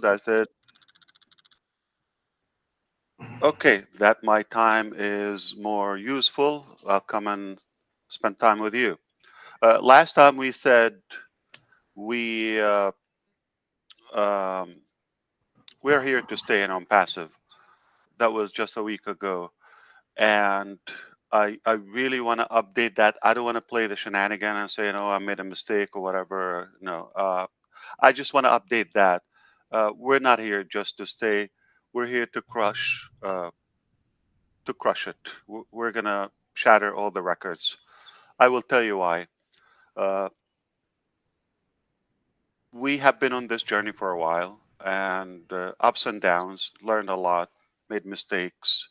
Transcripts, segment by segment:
That's it. Okay, that my time is more useful. I'll come and spend time with you. Last time we said we um, we're here to stay in Onpassive. That was just a week ago, and I really want to update that. I don't want to play the shenanigan and say, I made a mistake or whatever. No, I just want to update that. We're not here just to stay. We're here to crush it. We're gonna shatter all the records. I will tell you why. Uh, we have been on this journey for a while, and ups and downs. Learned a lot, made mistakes,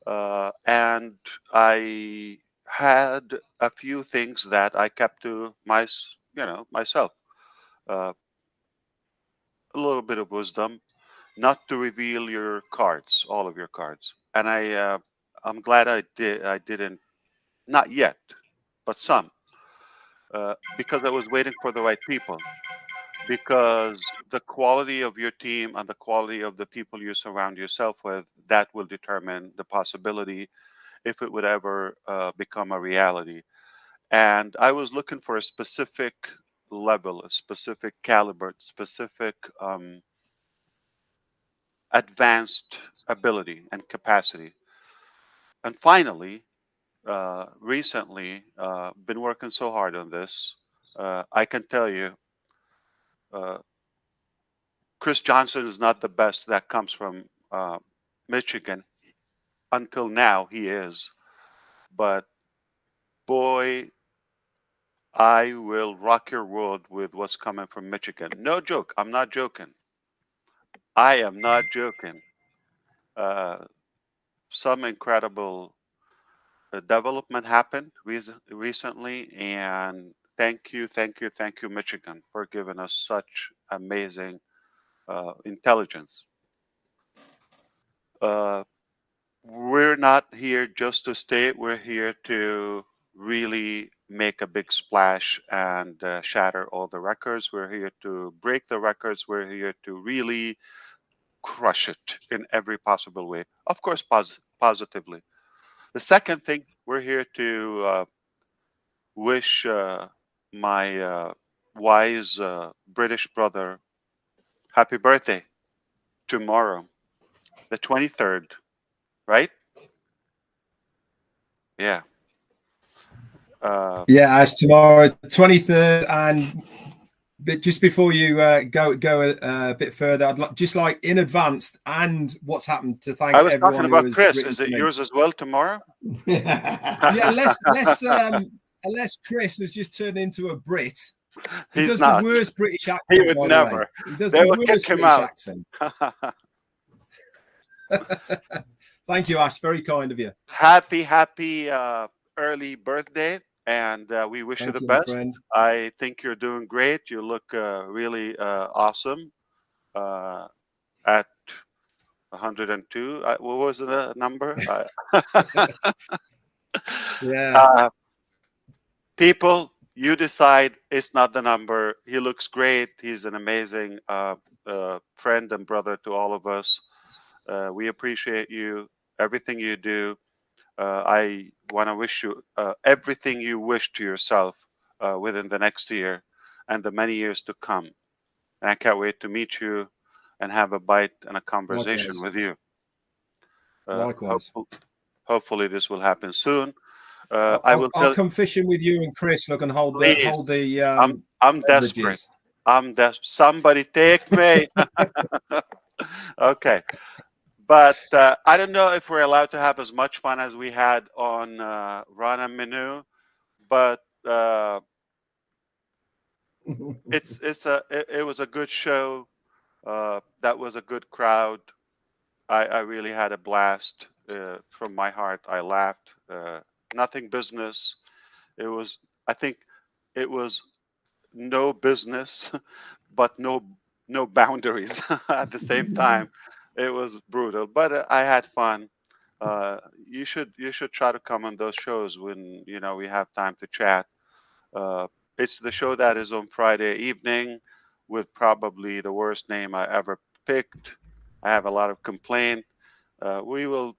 and I had a few things that I kept to myself. Uh, a little bit of wisdom, not to reveal your cards, all of your cards. And I'm glad I did. I didn't, not yet, but some, because I was waiting for the right people. Because the quality of your team and the quality of the people you surround yourself with, that will determine the possibility if it would ever become a reality. And I was looking for a specific level, a specific caliber, specific advanced ability and capacity. And finally, recently, been working so hard on this. I can tell you, uh, Chris Johnson is not the best that comes from Michigan. Until now, he is. But boy, I will rock your world with what's coming from Michigan. No joke. I'm not joking. I am not joking. Uh, some incredible development happened recently, and thank you, Michigan, for giving us such amazing intelligence. Uh, we're not here just to stay. We're here to really make a big splash and shatter all the records. We're here to break the records. We're here to really crush it in every possible way. Of course, positively. The second thing, we're here to wish my wise British brother happy birthday tomorrow, the 23rd, right? Yeah. Yeah, Ash, tomorrow, 23rd, and but just before you go a bit further, I'd just like in advance and what's happened to thank I was talking everyone who about has Chris. written Is to it me. yours as well tomorrow? Yeah, unless Chris has just turned into a Brit. He He's does not. the worst British accent. He would by never. The way. He does They the will worst kick him British out. accent. Thank you, Ash. Very kind of you. Happy early birthday, and we wish you Thank the you, my best. friend. I think you're doing great. You look really awesome at 102. What was the number? Yeah. People, you decide. It's not the number. He looks great. He's an amazing friend and brother to all of us. We appreciate you, everything you do. I want to wish you everything you wish to yourself within the next year and the many years to come. And I can't wait to meet you and have a bite and a conversation with you. Likewise. Hopefully, this will happen soon. I'll come fishing with you and Chris. Look and hold the. I'm desperate. Somebody take me. Okay. But I don't know if we're allowed to have as much fun as we had on Rana Menu, but it was a good show. That was a good crowd. I really had a blast. From my heart, I laughed. Nothing business. I think it was no business, but no boundaries at the same time. It was brutal, but I had fun. You should try to come on those shows when we have time to chat. It's the show that is on Friday evening with probably the worst name I ever picked. I have a lot of complaint. We will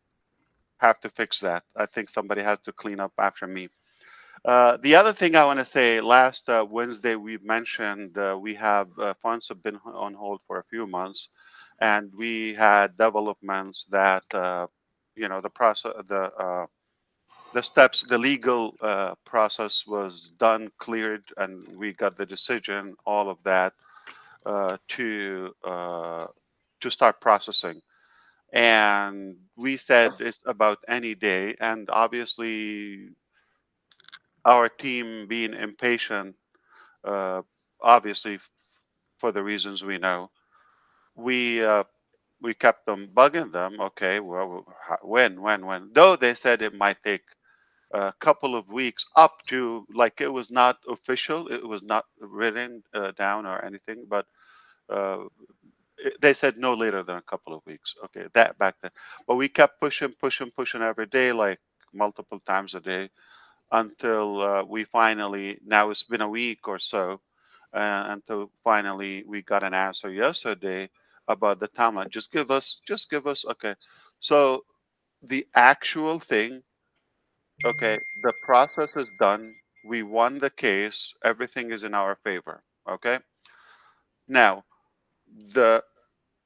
have to fix that. I think somebody has to clean up after me. The other thing I want to say, last Wednesday we mentioned we have funds have been on hold for a few months, and we had developments that the process, the steps, the legal process was done, cleared, and we got the decision, all of that, uh, to uh, to start processing. And we said it's about any day, and obviously our team being impatient, uh, obviously for the reasons we know, we uh, we kept them bugging them. Okay, well, when? Though they said it might take a couple of weeks, up to, like, it was not official, it was not written down or anything, but uh, they said no later than a couple of weeks. Okay, that back then, but we kept pushing every day, like multiple times a day, until we finally, now it's been a week or so, until finally we got an answer yesterday about the timeline. Just give us, okay. So the actual thing, okay, the process is done. We won the case. Everything is in our favor. Okay. Now, the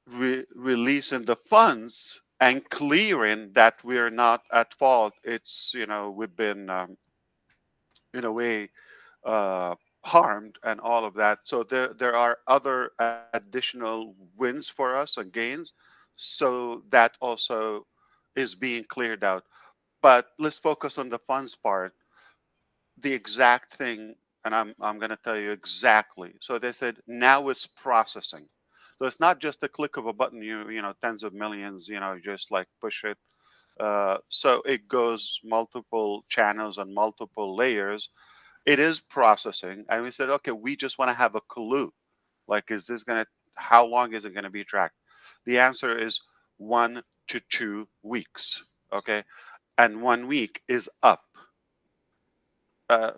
releasing the funds and clearing that we're not at fault. It's, we've been, in a way, uh, harmed and all of that. So there are other additional wins for us and gains. So that also is being cleared out. But let's focus on the funds part. The exact thing, and I'm going to tell you exactly. So they said now it's processing. So it's not just a click of a button. Tens of millions. Just like push it. So it goes multiple channels and multiple layers. It is processing, and we said, okay, we just want to have a clue. Like, is this gonna? How long is it going to be tracked? The answer is 1 to 2 weeks. Okay, and 1 week is up. Uh,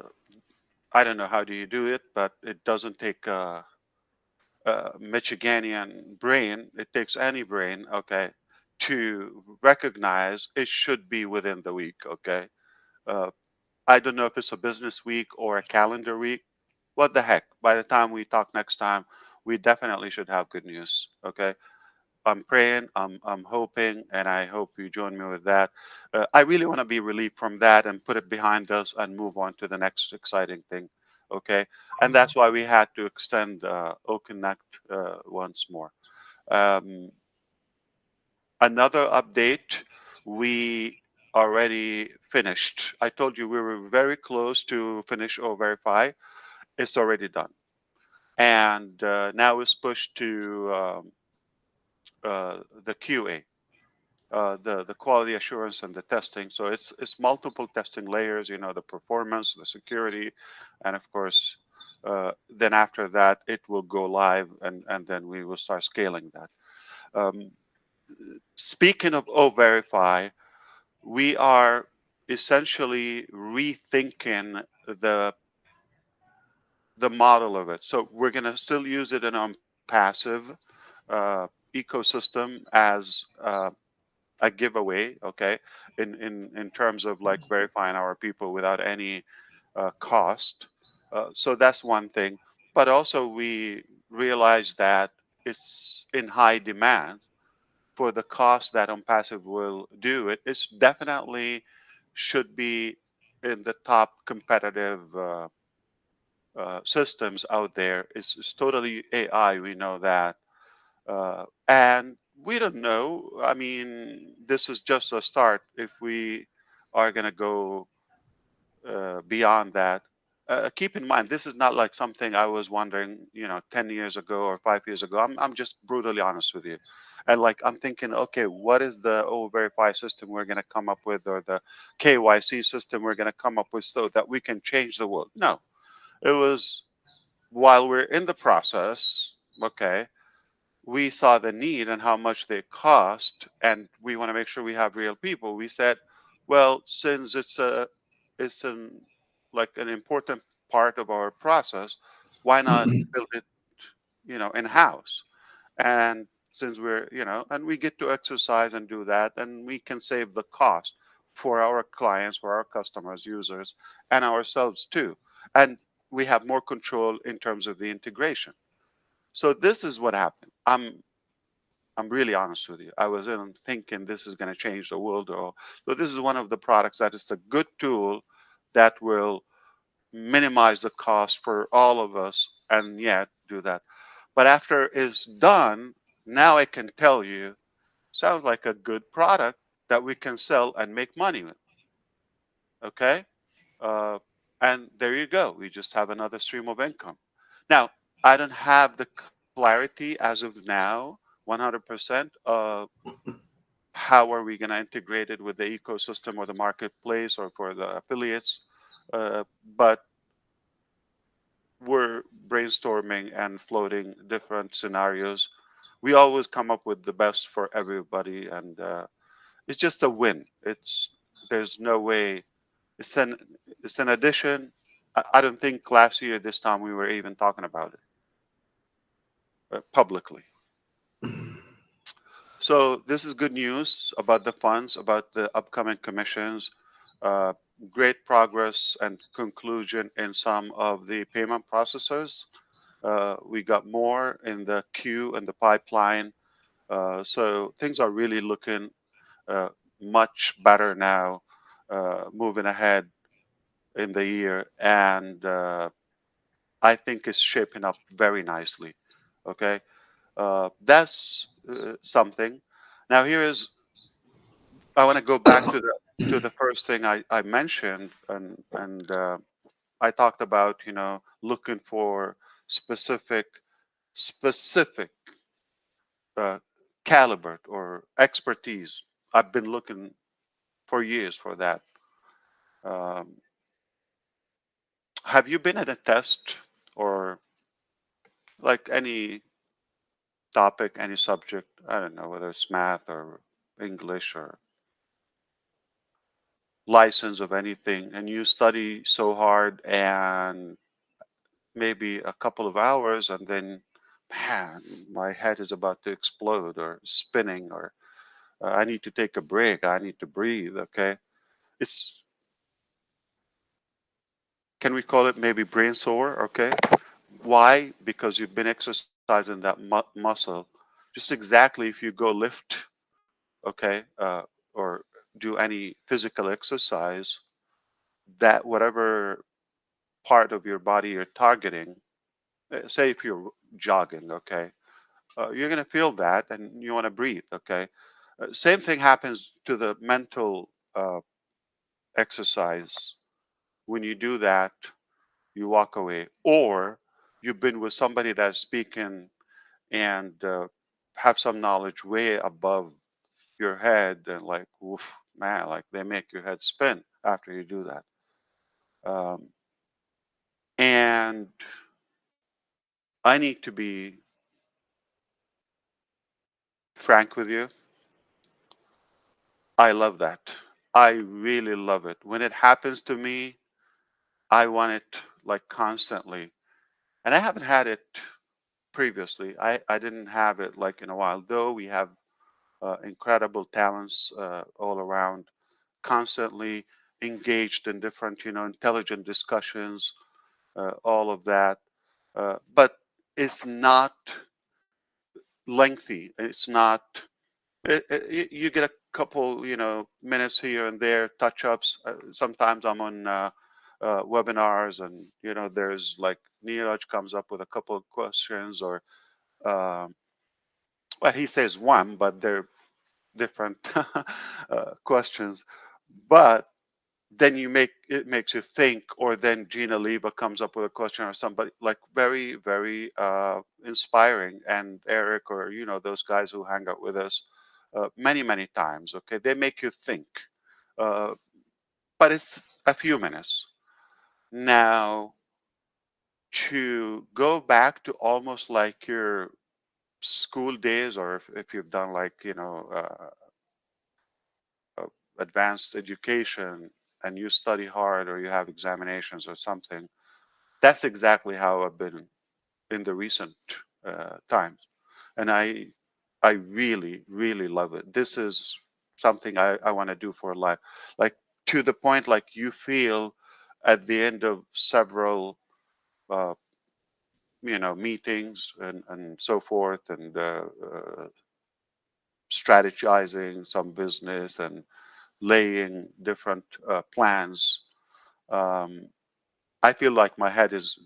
I don't know how do you do it, but it doesn't take a Michiganian brain. It takes any brain, okay, to recognize it should be within the week. Okay, uh, I don't know if it's a business week or a calendar week. What the heck? By the time we talk next time, we definitely should have good news. Okay. I'm praying, I'm hoping, and I hope you join me with that. I really want to be relieved from that and put it behind us and move on to the next exciting thing. Okay. And that's why we had to extend Connect once more. Um, Another update, we already finished. I told you we were very close to finish or verify. It's already done. And now it's pushed to the QA, the quality assurance and the testing. So it's multiple testing layers. The performance, the security, and of course, then after that it will go live, and then we will start scaling that. Um, Speaking of O-Verify, we are essentially rethinking the model of it. So we're going to still use it in Onpassive ecosystem as a giveaway, okay, in terms of like verifying our people without any cost. So that's one thing. But also we realize that it's in high demand for the cost that Onpassive will do. It's definitely should be in the top competitive systems out there. It's totally AI. We know that, and we don't know. I mean, this is just a start. If we are going to go beyond that, keep in mind this is not like something I was wondering, 10 years ago or 5 years ago. I'm just brutally honest with you, and like I'm thinking, okay, what is the O verify system we're going to come up with, or the KYC system we're going to come up with, so that we can change the world? No, it was while we're in the process. Okay, we saw the need and how much they cost, and we want to make sure we have real people. We said, well, since it's an like an important part of our process, why not build it, in house? And since we're, and we get to exercise and do that, and we can save the cost for our clients, for our customers, users, and ourselves too. And we have more control in terms of the integration. So this is what happened. I'm really honest with you. I was in thinking this is going to change the world. So this is one of the products that is a good tool that will minimize the cost for all of us and yet do that. But after it's done, now I can tell you, sounds like a good product that we can sell and make money with. Okay? Uh, and there you go. We just have another stream of income. Now, I don't have the clarity as of now, 100%, how are we going to integrate it with the ecosystem or the marketplace or for the affiliates. But we're brainstorming and floating different scenarios. We always come up with the best for everybody, and it's just a win. There's no way. It's an it's an addition. I don't think last year this time we were even talking about it publicly. So this is good news about the funds, about the upcoming commissions. Uh, Great progress and conclusion in some of the payment processors. We got more in the queue and the pipeline. So things are really looking uh, much better now, moving ahead in the year. And I think it's shaping up very nicely. Okay. That's something. Now, I want to go back to the first thing I mentioned, and I talked about, looking for specific specific uh, caliber or expertise. I've been looking for years for that. Um, have you been at a test or like any topic, any subject? I don't know whether it's math or English or license of anything, and you study so hard and maybe a couple of hours, and then, man, my head is about to explode or spinning, or I need to take a break. I need to breathe. Okay. It's, can we call it maybe brain sore? Okay. Why? Because you've been exercising that muscle. Just exactly if you go lift, okay, or do any physical exercise, that whatever part of your body you're targeting, say if you're jogging, okay, you're going to feel that and you want to breathe, okay. Same thing happens to the mental exercise. When you do that, you walk away, or you've been with somebody that's speaking and have some knowledge way above your head, and like, oof, man, like they make your head spin after you do that. Um, and I need to be frank with you. I love that. I really love it. When it happens to me, I want it like constantly. And I haven't had it previously. I didn't have it like in a while, though we have incredible talents all around, constantly engaged in different, intelligent discussions, all of that. But it's not lengthy. It's not. You get a couple, minutes here and there, touch ups. Sometimes I'm on webinars, and there's like Neeraj comes up with a couple of questions, or um, well, he says one, but they're different questions. But then it makes you think, or then Gina Leva comes up with a question, or somebody like very, very inspiring, and Eric, or those guys who hang out with us many, many times. Okay, they make you think, uh, but it's a few minutes. Now, to go back to almost like your school days, or if you've done like uh, advanced education and you study hard, or you have examinations or something. That's exactly how I've been in the recent times. And I really, really love it. This is something I want to do for life. Like to the point, like you feel at the end of several, uh, meetings and so forth, and strategizing some business and laying different plans. Um, I feel like my head is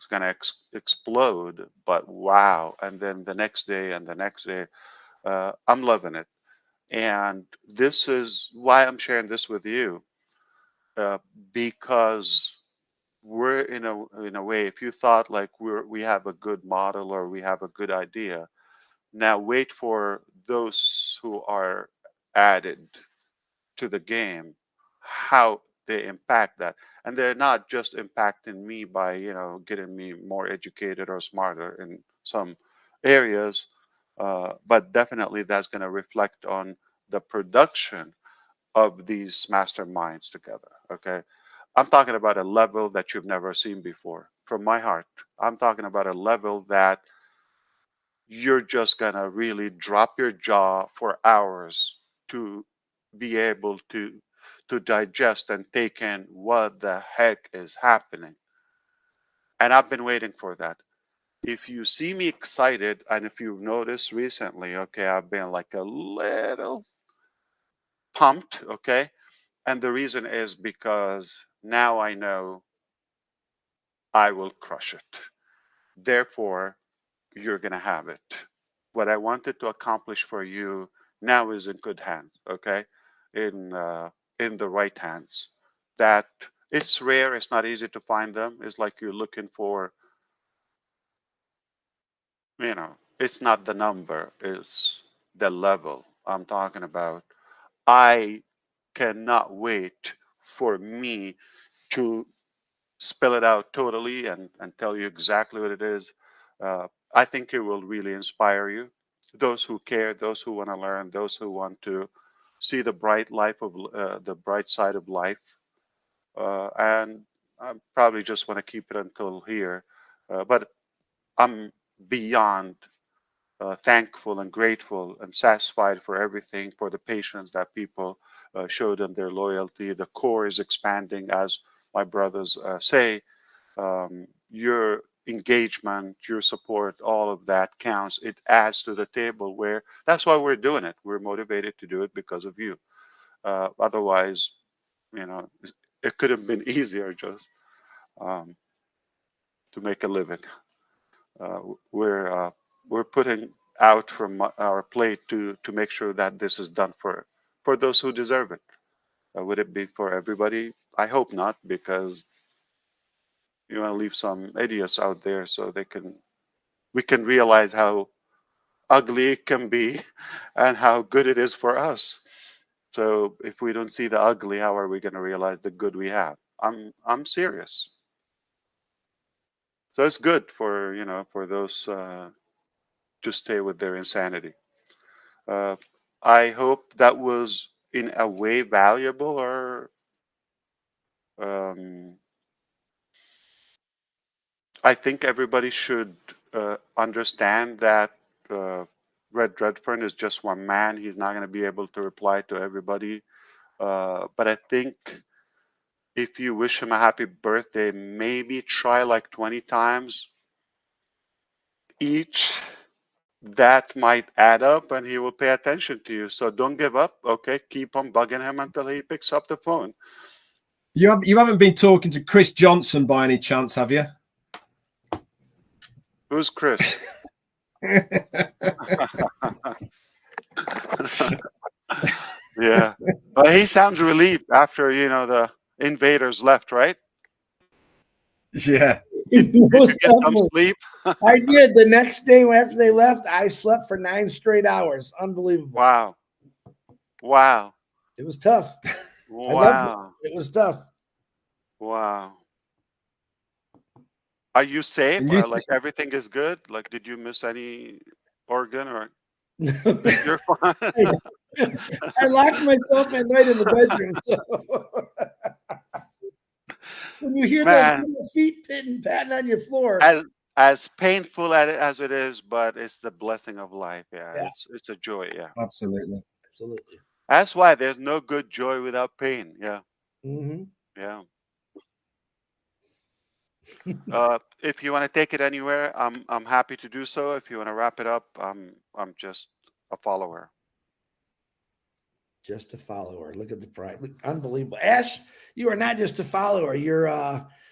going to explode, but wow. And then the next day and the next day, I'm loving it. And this is why I'm sharing this with you, uh, because we're in a way, if you thought like we have a good model or we have a good idea, now wait for those who are added to the game, how they impact that. And they're not just impacting me by, getting me more educated or smarter in some areas, but definitely that's going to reflect on the production of these masterminds together. Okay. I'm talking about a level that you've never seen before from my heart. I'm talking about a level that you're just going to really drop your jaw for hours to be able to digest and take in what the heck is happening. And I've been waiting for that. If you see me excited, and if you've noticed recently, okay, I've been like a little pumped, okay? And the reason is because now I know I will crush it. Therefore, you're going to have it. What I wanted to accomplish for you now is in good hands, okay? In the right hands. That it's rare, it's not easy to find them. It's like you're looking for, it's not the number, it's the level I'm talking about. I cannot wait for me to spell it out totally and tell you exactly what it is. I think it will really inspire you. Those who care, those who want to learn, those who want to see the the bright side of life. And I probably just want to keep it until here. But I'm beyond thankful and grateful and satisfied for everything, for the patience that people showed and their loyalty. The core is expanding, as my brothers say. Your engagement, your support, all of that counts. It adds to the table where that's why we're doing it. We're motivated to do it because of you. Otherwise, you know, it could have been easier just um, to make a living. Uh, we're uh, we're putting out from our plate to make sure that this is done for those who deserve it. Would it be for everybody? I hope not, because you want to leave some idiots out there so we can realize how ugly it can be and how good it is for us. So if we don't see the ugly, how are we going to realize the good we have? I'm serious. So it's good for for those to stay with their insanity. Uh, I hope that was in a way valuable, or um, I think everybody should understand that uh, Red Redfern is just one man. He's not going to be able to reply to everybody. But I think if you wish him a happy birthday, maybe try like 20 times each. That might add up and he will pay attention to you. So don't give up. Okay. Keep on bugging him until he picks up the phone. You haven't been talking to Chris Johnson by any chance, have you? Who's Chris? Yeah. But he sounds relieved after, the invaders left, right? Yeah. Did you get some sleep? I did. The next day after they left, I slept for 9 straight hours. Unbelievable. Wow. Wow. It was tough. Wow. I loved it. It was tough. Wow. Are you safe? Or like everything is good? Like, did you miss any organ or you're fine? I locked myself at night in the bedroom. So when you hear those little feet patting on your floor, as painful as it is, but it's the blessing of life. Yeah, Yeah. it's a joy. Yeah, Absolutely. Absolutely. that's why there's no good joy without pain. Yeah, Mm-hmm. yeah. If you want to take it anywhere, I'm happy to do so. If you want to wrap it up, I'm just a follower. Just a follower. Look at the pride. Look, unbelievable. Ash, you are not just a follower. You're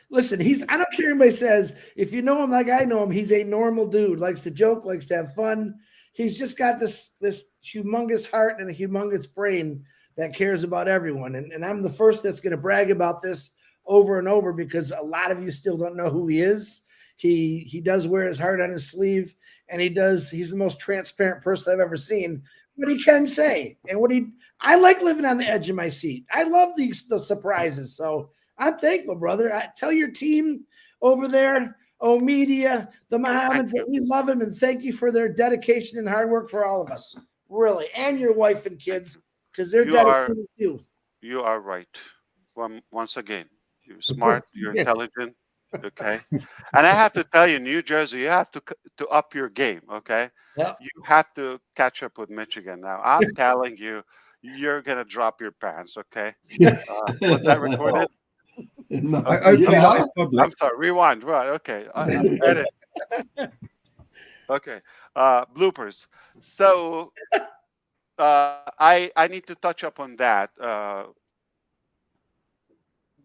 listen, I don't care what anybody says. If you know him like I know him, he's a normal dude, likes to joke, likes to have fun. He's just got this humongous heart and a humongous brain that cares about everyone. And I'm the first that's going to brag about this over and over because a lot of you still don't know who he is. He does wear his heart on his sleeve, and he's the most transparent person I've ever seen. What he can say and I like living on the edge of my seat. I love the surprises. So I'm thankful, brother. Tell your team over there, Media, the Mohammeds, that we love him and thank you for their dedication and hard work for all of us. Really. And your wife and kids, because they're dedicated too. You are right. Once again, you're smart, you're intelligent, okay? And I have to tell you, New Jersey, you have to up your game, okay? Yep. You have to catch up with Michigan now. I'm telling you, you're gonna drop your pants, okay? Was that recorded? No, Hopefully not in public. I'm sorry. Rewind. Right. Okay. Edit. Okay. Bloopers. So I need to touch up on that.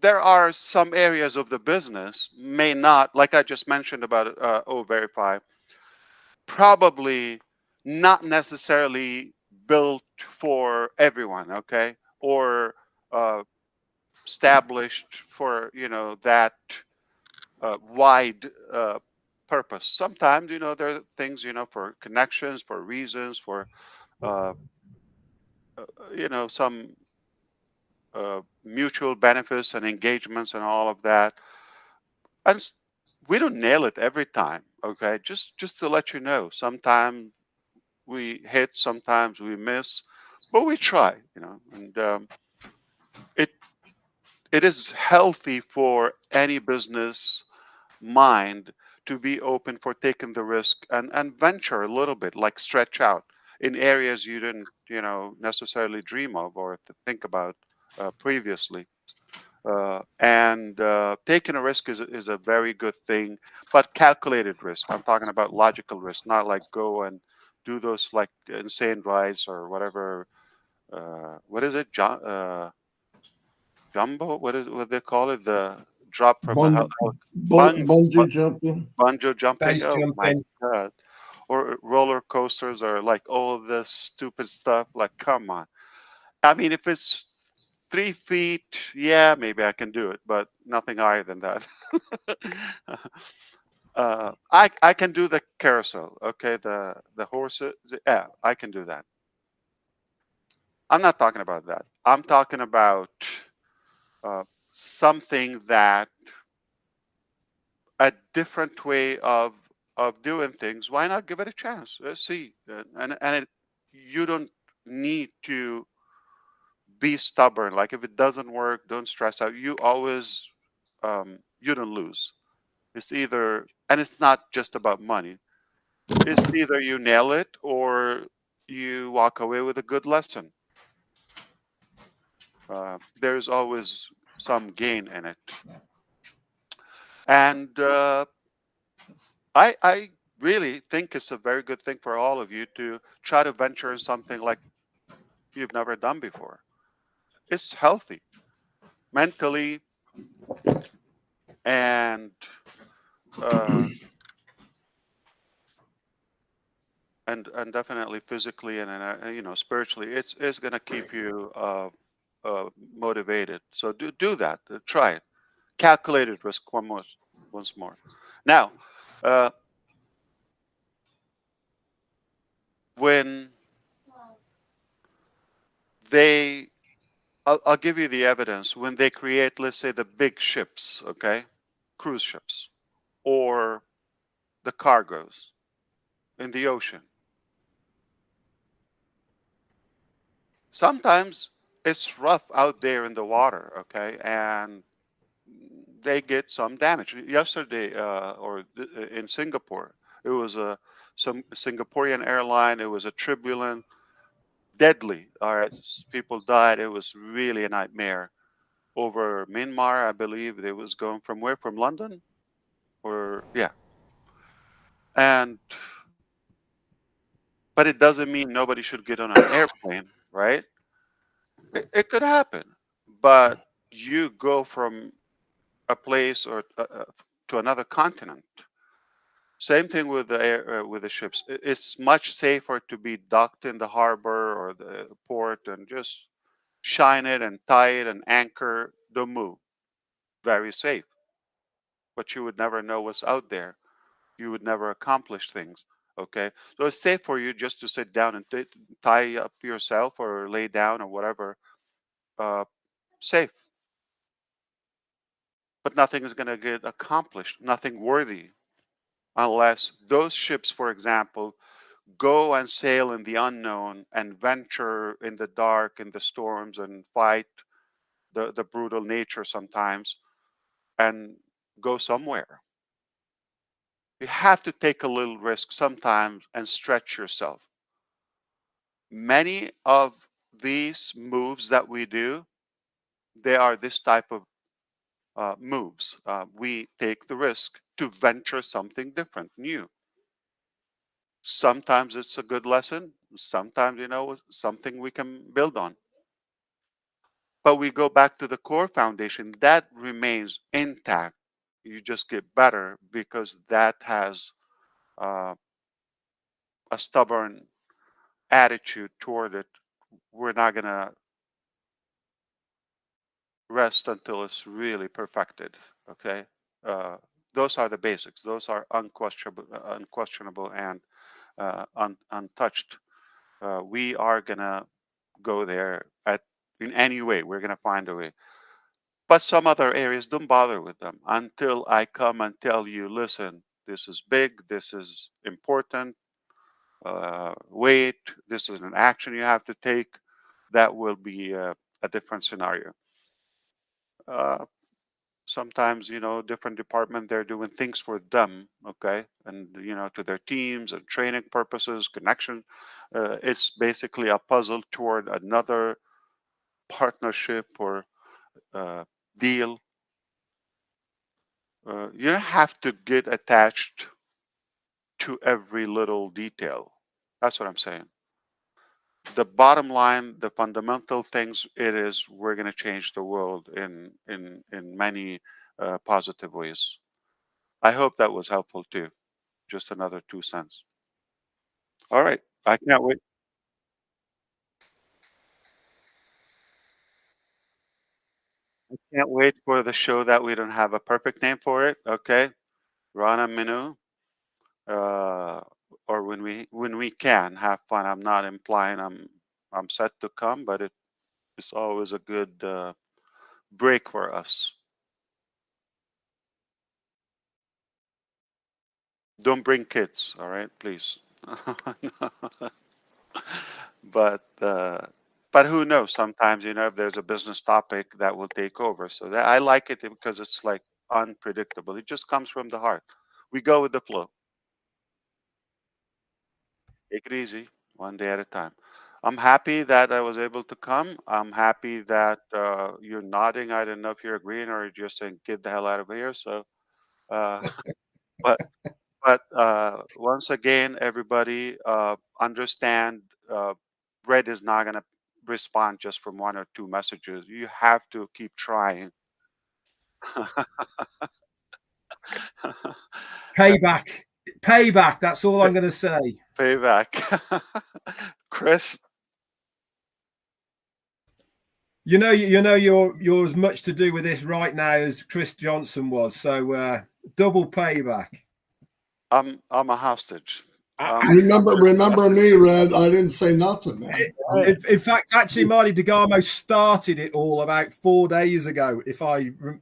There are some areas of the business may not, like I just mentioned about Verify, probably not necessarily built for everyone, okay, or established for that wide purpose. Sometimes there are things for connections, for reasons, for uh, some mutual benefits and engagements and all of that. And we don't nail it every time, okay? Just to let you know, sometimes we hit, sometimes we miss, but we try, and it it is healthy for any business mind to be open for taking the risk and venture a little bit, like stretch out in areas you didn't necessarily dream of or to think about previously. And taking a risk is a very good thing, but calculated risk. I'm talking about logical risk, not like go and do those like insane rides or whatever. What is it, jumbo? What they call it? The drop from a bungee jumping. bungee jumping. Base Oh my jumping. god! Or roller coasters, or like all this stupid stuff. Like, come on. I mean, if it's 3 feet, yeah, maybe I can do it, but nothing higher than that. I can do the carousel, okay, the horses. Yeah, I can do that. I'm not talking about that. I'm talking about uh, something that a different way of doing things. Why not give it a chance? Let's see, you don't need to be stubborn. Like if it doesn't work, don't stress out. You always you don't lose. It's either, and it's not just about money. It's either you nail it or you walk away with a good lesson. There's always some gain in it, and I really think it's a very good thing for all of you to try to venture in something like you've never done before. It's healthy mentally and uh, and definitely physically and spiritually. It's going to keep you motivated. So do that. Try it. Calculated risk once more. Now, uh, when they, I'll give you the evidence. When they create, let's say, the big ships, okay, cruise ships, or the cargoes in the ocean, sometimes it's rough out there in the water, okay, and they get some damage. Yesterday, in Singapore, it was some Singaporean airline. It was a turbulent, deadly. All right, people died. It was really a nightmare. Over Myanmar, I believe they was going from where? From London, or yeah. And but it doesn't mean nobody should get on an airplane, right? It could happen, but you go from a place or to another continent. Same thing with the with the ships. It's much safer to be docked in the harbor or the port and just shine it and tie it and anchor. Don't move. Very safe. But you would never know what's out there. You would never accomplish things. Okay, so it's safe for you just to sit down and tie up yourself or lay down or whatever. Safe, but nothing is going to get accomplished. Nothing worthy, unless those ships, for example, go and sail in the unknown and venture in the dark, in the storms, and fight the brutal nature sometimes, and go somewhere. You have to take a little risk sometimes and stretch yourself. Many of these moves that we do, they are this type of moves. We take the risk to venture something different, new. Sometimes it's a good lesson. Sometimes, something we can build on. But we go back to the core foundation that remains intact. You just get better because that has a stubborn attitude toward it. We're not going to rest until it's really perfected. Okay. Those are the basics. Those are unquestionable and untouched. We are going to go there in any way. We're going to find a way. But some other areas, don't bother with them until I come and tell you, listen, this is big, this is important, wait, this is an action you have to take. That will be a different scenario. Sometimes, different department, they're doing things for them, okay? And, to their teams and training purposes, connection. It's basically a puzzle toward another partnership or deal. You don't have to get attached to every little detail. That's what I'm saying. The bottom line, the fundamental things, it is we're going to change the world in many positive ways. I hope that was helpful too. Just another 2 cents. All right, I can't wait. I can't wait for the show that we don't have a perfect name for it. Okay, Rana Minu. Or when we can have fun. I'm not implying I'm set to come, but it's always a good break for us. Don't bring kids, all right, please. But who knows? Sometimes if there's a business topic that will take over. So that I like it because it's like unpredictable. It just comes from the heart. We go with the flow. Take it easy, one day at a time. I'm happy that I was able to come. I'm happy that you're nodding. I don't know if you're agreeing or you're just saying, get the hell out of here. So, but once again, everybody understand Red is not going to respond just from 1 or 2 messages. You have to keep trying. Payback. That's all I'm going to say. Payback. Chris. You're as much to do with this right now as Chris Johnson was. So double payback. I'm a hostage. Remember me, Red. I didn't say nothing, man. In fact, actually, Marty 𝐷𝐿𝐺 started it all about 4 days ago, if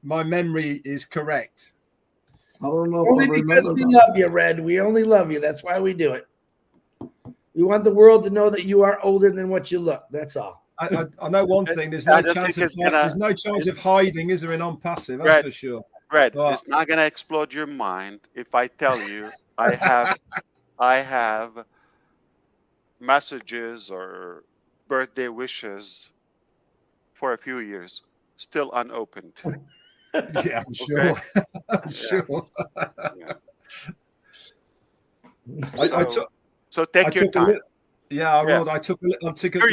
my memory is correct. I don't know. Only because we love you, Red. We only love you. That's why we do it. We want the world to know that you are older than what you look. That's all. I know one thing. There's no chance of hiding, is there, in Onpassive? That's for sure. Red, What? it's not gonna explode your mind if I tell you I have messages or birthday wishes for a few years still unopened. Yeah, I'm sure. I'm sure. Yes. Yeah. I took. So take your A time. little, yeah, I Yeah. will. I took a You're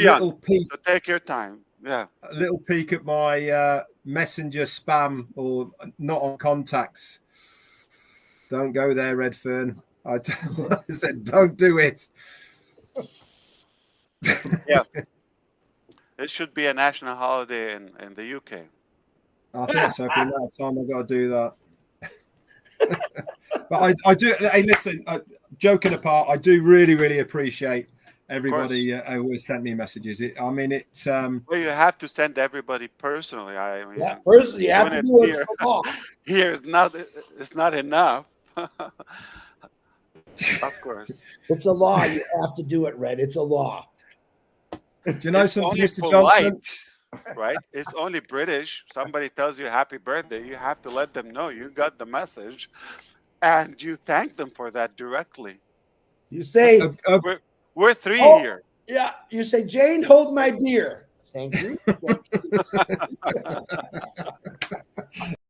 little young, peek. so take your time. Yeah. A little peek at my messenger spam or not on contacts. Don't go there, Redfern. I said, don't do it. Yeah. It should be a national holiday in the UK. I think so. For that time, I've got to do that. But I do. Hey, listen. Joking apart, I do really appreciate everybody who always sent me messages. It's. Well, you have to send everybody personally. I mean, Yeah, personally, you have to doing do it it for law. here is not. It's not enough. Of course. It's a law. You have to do it, Red. It's a law. Do you know It's something, only Mr. polite, Johnson? right? It's only British. Somebody tells you happy birthday, you have to let them know you got the message, and you thank them for that directly. You say, We're three oh, here. yeah. You say, Jane, hold my beer. Thank you.